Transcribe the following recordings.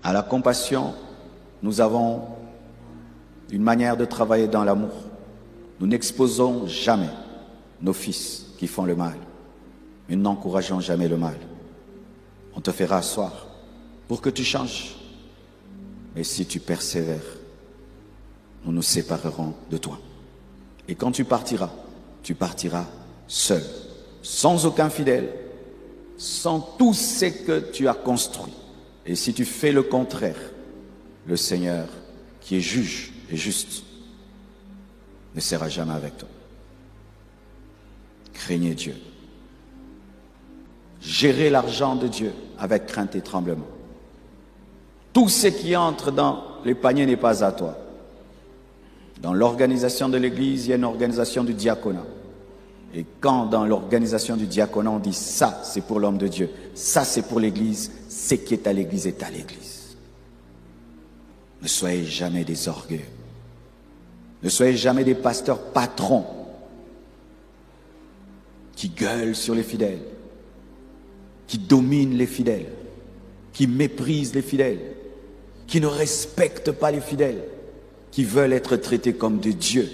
À la compassion, nous avons une manière de travailler dans l'amour. Nous n'exposons jamais nos fils qui font le mal. Mais nous n'encourageons jamais le mal. On te fera asseoir pour que tu changes. Mais si tu persévères, nous nous séparerons de toi. Et quand tu partiras seul, sans aucun fidèle, sans tout ce que tu as construit. Et si tu fais le contraire, le Seigneur, qui est juge et juste, ne sera jamais avec toi. Craignez Dieu. Gérez l'argent de Dieu avec crainte et tremblement. Tout ce qui entre dans les paniers n'est pas à toi. Dans l'organisation de l'Église, il y a une organisation du diaconat. Et quand dans l'organisation du diaconat, on dit ça, c'est pour l'homme de Dieu, ça, c'est pour l'Église, ce qui est à l'Église est à l'Église. Ne soyez jamais des orgueilleux. Ne soyez jamais des pasteurs patrons qui gueulent sur les fidèles, qui dominent les fidèles, qui méprisent les fidèles, qui ne respectent pas les fidèles, qui veulent être traités comme des dieux.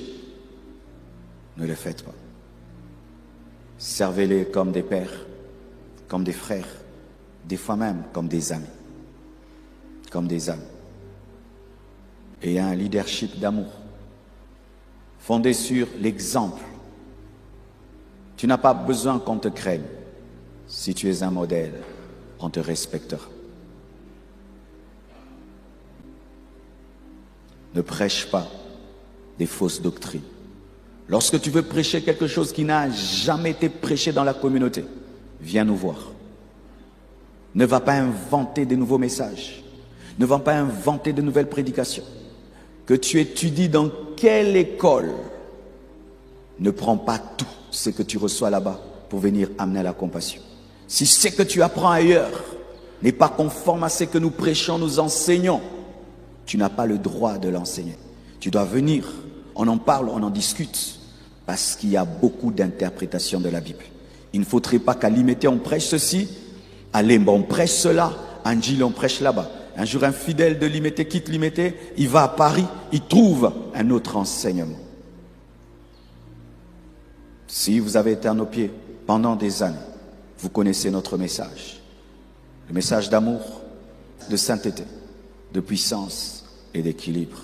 Ne le faites pas. Servez-les comme des pères, comme des frères, des fois même comme des amis. Comme des âmes. Et un leadership d'amour, fondé sur l'exemple. Tu n'as pas besoin qu'on te craigne. Si tu es un modèle, on te respectera. Ne prêche pas des fausses doctrines. Lorsque tu veux prêcher quelque chose qui n'a jamais été prêché dans la communauté, viens nous voir. Ne va pas inventer de nouveaux messages. Ne va pas inventer de nouvelles prédications. Que tu étudies dans quelle école, ne prends pas tout ce que tu reçois là-bas pour venir amener à la compassion. Si ce que tu apprends ailleurs n'est pas conforme à ce que nous prêchons, nous enseignons, tu n'as pas le droit de l'enseigner. Tu dois venir, on en parle, on en discute, parce qu'il y a beaucoup d'interprétations de la Bible. Il ne faudrait pas qu'à Limité on prêche ceci, à Lemba on prêche cela, à Ndjili on prêche là-bas. Un jour un fidèle de Limité quitte Limité, il va à Paris, il trouve un autre enseignement. Si vous avez été à nos pieds pendant des années, vous connaissez notre message. Le message d'amour, de sainteté, de puissance et d'équilibre.